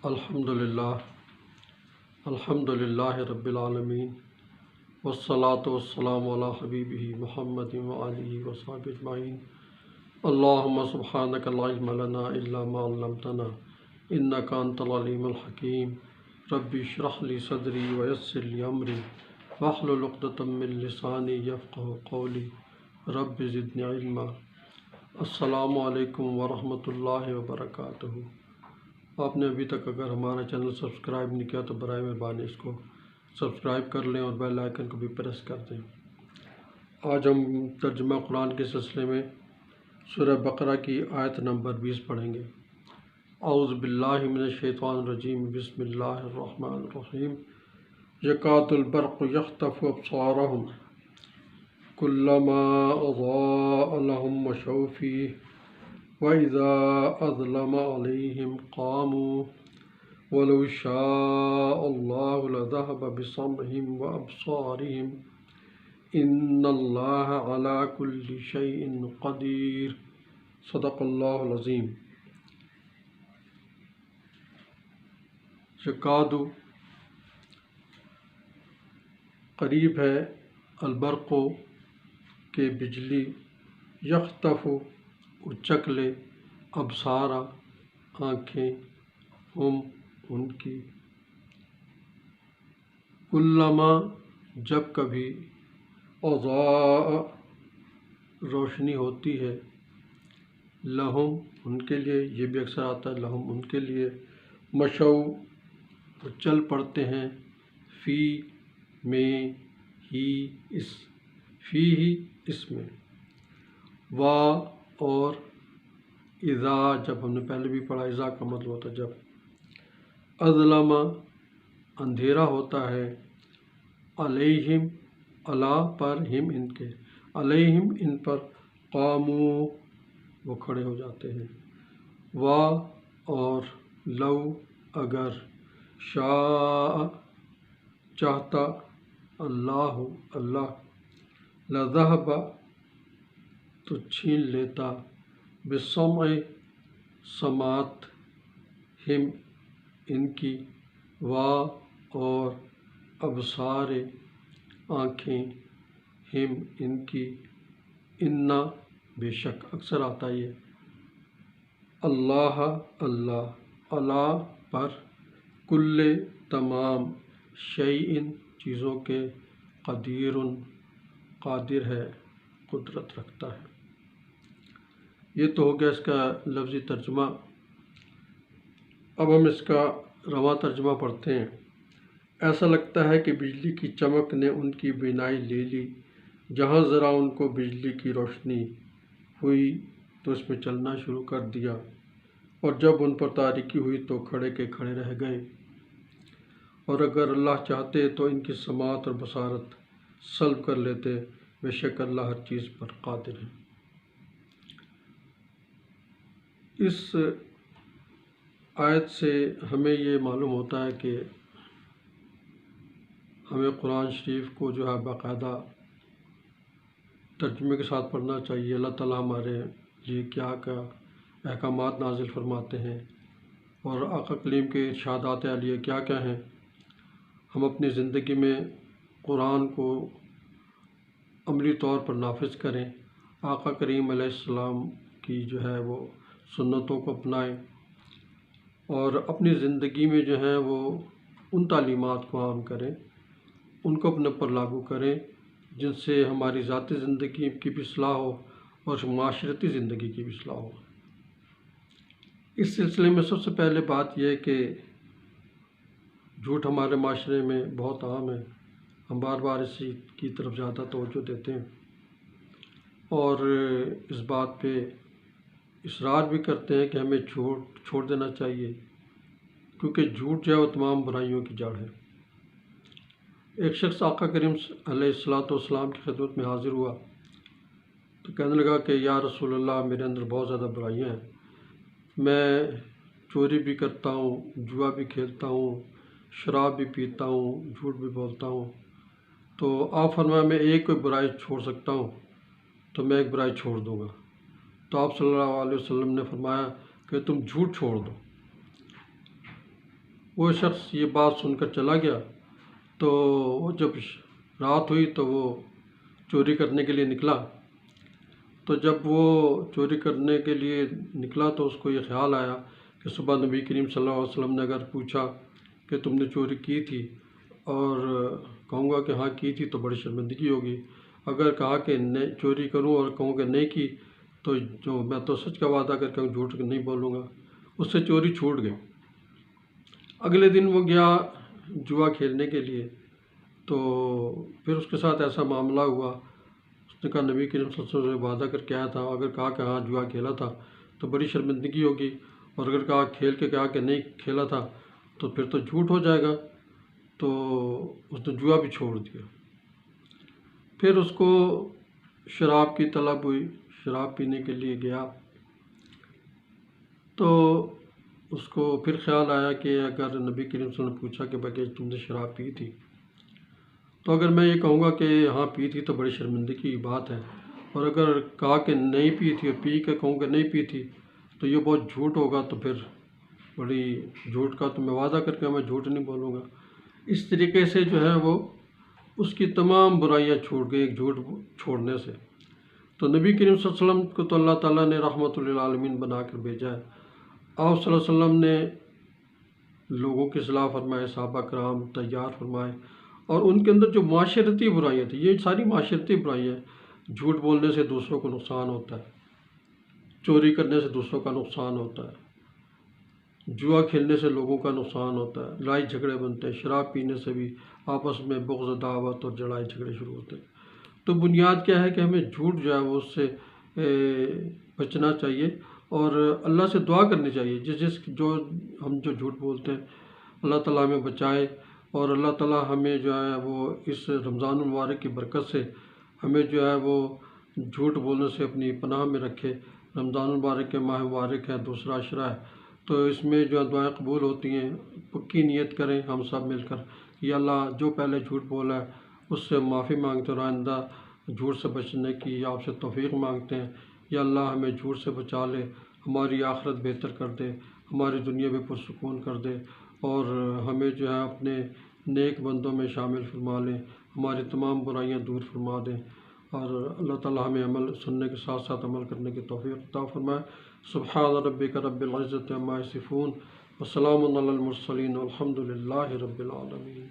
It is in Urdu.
الحمدللہ رب العالمین والصلاة والسلام علی حبیبہ محمد وآلہ وصحبہ اجمعین۔ اللہم سبحانک لا علم لنا الا ما علمتنا انک انت العلیم الحکیم۔ رب اشرح لی صدری ویسر لی امری واحلل عقدۃ من لسانی یفقہوا قولی رب زدنی علما۔ السلام علیکم ورحمۃ اللہ وبرکاتہ۔ آپ نے ابھی تک اگر ہمارا چینل سبسکرائب نہیں کیا تو برائے مہربانی اس کو سبسکرائب کر لیں اور بیل آئیکن کو بھی پریس کر دیں۔ آج ہم ترجمہ قرآن کے سلسلے میں سورہ بقرہ کی آیت نمبر 20 پڑھیں گے۔ اعوذ باللہ من الشیطان الرجیم، بسم اللہ الرحمن الرحیم۔ یکاد البرق یخطف ابصارہم کلما اضاء لہم مشوا فیہ وَإِذَا أَظْلَمَ عَلَيْهِمْ قَامُوا وَلَوْ شَاءَ اللَّهُ لَذَهَبَ بِسَمْعِهِمْ وَأَبْصَارِهِمْ إِنَّ اللَّهَ عَلَى كُلِّ شَيْءٍ قَدِيرٌ۔ صدق اللہ العظیم۔ یکاد قریب ہے، البرق کے بجلی، یخطف اچک لے، ابصارا آنکھیں، ہم ان کی، کلما جب کبھی، اضاء روشنی ہوتی ہے، لہم ان کے لیے، یہ بھی اکثر آتا ہے لہم ان کے لیے، مشو وہ چل پڑتے ہیں، فی میں ہی اس، فی ہی اس میں، وا اور اذا جب ہم نے پہلے بھی پڑھا، اذا کا مطلب ہوتا ہے جب، اظلم اندھیرا ہوتا ہے، علیہم علی پر، ہم ان کے، علیہم ان پر، قاموا وہ کھڑے ہو جاتے ہیں، وا اور لو اگر، شاء چاہتا، اللہ اللہ، لذہب تو چھین لیتا، بالسمع سماعت، ہم ان کی، وا اور ابصار آنکھیں، ہم ان کی، انا بے شک، اکثر آتا یہ، اللہ اللہ، علی پر، کل تمام، شیئن چیزوں کے، قدیر قادر ہے، قدرت رکھتا ہے۔ یہ تو ہو گیا اس کا لفظی ترجمہ۔ اب ہم اس کا رواں ترجمہ پڑھتے ہیں۔ ایسا لگتا ہے کہ بجلی کی چمک نے ان کی بینائی لے لی، جہاں ذرا ان کو بجلی کی روشنی ہوئی تو اس میں چلنا شروع کر دیا، اور جب ان پر تاریکی ہوئی تو کھڑے کے کھڑے رہ گئے، اور اگر اللہ چاہتے تو ان کی سماعت اور بصارت سلب کر لیتے، بے شک اللہ ہر چیز پر قادر ہے۔ اس آیت سے ہمیں یہ معلوم ہوتا ہے کہ ہمیں قرآن شریف کو جو ہے باقاعدہ ترجمے کے ساتھ پڑھنا چاہیے۔ اللہ تعالیٰ ہمارے لیے کیا کیا احکامات نازل فرماتے ہیں، اور آقا کریم کے ارشادات عالیہ کیا کیا ہیں، ہم اپنی زندگی میں قرآن کو عملی طور پر نافذ کریں، آقا کریم علیہ السلام کی جو ہے وہ سنتوں کو اپنائیں، اور اپنی زندگی میں جو ہے وہ ان تعلیمات کو عام کریں، ان کو اپنے پر لاگو کریں جن سے ہماری ذاتی زندگی کی بھی اصلاح ہو اور معاشرتی زندگی کی بھی اصلاح ہو۔ اس سلسلے میں سب سے پہلے بات یہ ہے کہ جھوٹ ہمارے معاشرے میں بہت عام ہے، ہم بار بار اسی کی طرف زیادہ توجہ دیتے ہیں، اور اس بات پہ اصرار بھی کرتے ہیں کہ ہمیں جھوٹ چھوڑ دینا چاہیے، کیونکہ جھوٹ جو ہے وہ تمام برائیوں کی جڑ ہے۔ ایک شخص آقا کریم علیہ السلام کی خدمت میں حاضر ہوا تو کہنے لگا کہ یا رسول اللہ، میرے اندر بہت زیادہ برائیاں ہیں، میں چوری بھی کرتا ہوں، جوا بھی کھیلتا ہوں، شراب بھی پیتا ہوں، جھوٹ بھی بولتا ہوں، تو آپ فرمایا میں ایک کوئی برائی چھوڑ سکتا ہوں تو میں ایک برائی چھوڑ دوں گا۔ تو آپ صلی اللہ علیہ وسلم نے فرمایا کہ تم جھوٹ چھوڑ دو۔ وہ شخص یہ بات سن کر چلا گیا، تو وہ جب رات ہوئی تو وہ چوری کرنے کے لیے نکلا۔ تو جب وہ چوری کرنے کے لیے نکلا تو اس کو یہ خیال آیا کہ صبح نبی کریم صلی اللہ علیہ وسلم نے اگر پوچھا کہ تم نے چوری کی تھی اور کہوں گا کہ ہاں کی تھی تو بڑی شرمندگی ہوگی، اگر کہا کہ نہیں چوری کروں اور کہوں کہ نہیں کی تو جو میں تو سچ کا وعدہ کر کے جھوٹ نہیں بولوں گا۔ اس سے چوری چھوٹ گئی۔ اگلے دن وہ گیا جوا کھیلنے کے لیے، تو پھر اس کے ساتھ ایسا معاملہ ہوا۔ اس نے کہا نبی کریم صلی اللہ علیہ وسلم سے وعدہ کر کے آیا تھا، اگر کہا کہ ہاں جوا کھیلا تھا تو بڑی شرمندگی ہوگی، اور اگر کہا کھیل کے کہا کہ نہیں کھیلا تھا تو پھر تو جھوٹ ہو جائے گا۔ تو اس نے جوا بھی چھوڑ دیا۔ پھر اس کو شراب کی طلب ہوئی، شراب پینے کے لیے گیا، تو اس کو پھر خیال آیا کہ اگر نبی کریم صلی اللہ علیہ وسلم نے پوچھا کہ بھائی تم نے شراب پی تھی تو اگر میں یہ کہوں گا کہ ہاں پی تھی تو بڑی شرمندگی کی بات ہے، اور اگر کہا کہ نہیں پی تھی اور پی کے کہوں کہ نہیں پی تھی تو یہ بہت جھوٹ ہوگا، تو پھر بڑی جھوٹ کا تو میں وعدہ کر کے میں جھوٹ نہیں بولوں گا۔ اس طریقے سے جو ہے وہ اس کی تمام برائیاں چھوٹ گئی ایک جھوٹ چھوڑنے سے۔ تو نبی کریم صلی اللہ علیہ وسلم کو تو اللہ تعالیٰ نے رحمت للعالمین بنا کر بھیجا ہے۔ آپ صلی اللہ علیہ وسلم نے لوگوں کی اصلاح فرمائے، صحابہ کرام تیار فرمائے، اور ان کے اندر جو معاشرتی برائیاں تھیں، یہ ساری معاشرتی برائیاں ہیں۔ جھوٹ بولنے سے دوسروں کو نقصان ہوتا ہے، چوری کرنے سے دوسروں کا نقصان ہوتا ہے، جوا کھیلنے سے لوگوں کا نقصان ہوتا ہے، لڑائی جھگڑے بنتے ہیں، شراب پینے سے بھی آپس میں بغض عداوت اور لڑائی جھگڑے شروع ہوتے ہیں۔ تو بنیاد کیا ہے کہ ہمیں جھوٹ جو ہے وہ اس سے بچنا چاہیے، اور اللہ سے دعا کرنی چاہیے ہم جو جھوٹ بولتے ہیں اللہ تعالیٰ ہمیں بچائے، اور اللہ تعالیٰ ہمیں جو ہے وہ اس رمضان المبارک کی برکت سے ہمیں جو ہے وہ جھوٹ بولنے سے اپنی پناہ میں رکھے۔ رمضان المبارک کے ماہ مبارک ہے، دوسرا عشرہ ہے، تو اس میں جو دعائیں قبول ہوتی ہیں، پکی نیت کریں ہم سب مل کر، یا اللہ جو پہلے جھوٹ بولا ہے اس سے معافی مانگتے ہیں، اور آئندہ جھوٹ سے بچنے کی آپ سے توفیق مانگتے ہیں۔ یا اللہ ہمیں جھوٹ سے بچا لے، ہماری آخرت بہتر کر دے، ہماری دنیا میں پرسکون کر دے، اور ہمیں جو ہے اپنے نیک بندوں میں شامل فرما لیں، ہماری تمام برائیاں دور فرما دیں، اور اللہ تعالیٰ ہمیں عمل سننے کے ساتھ ساتھ عمل کرنے کی توفیق عطا فرمائے۔ سبحان ربک رب العزۃ عما یصفون وسلام علی المرسلین والحمد للہ رب العالمین۔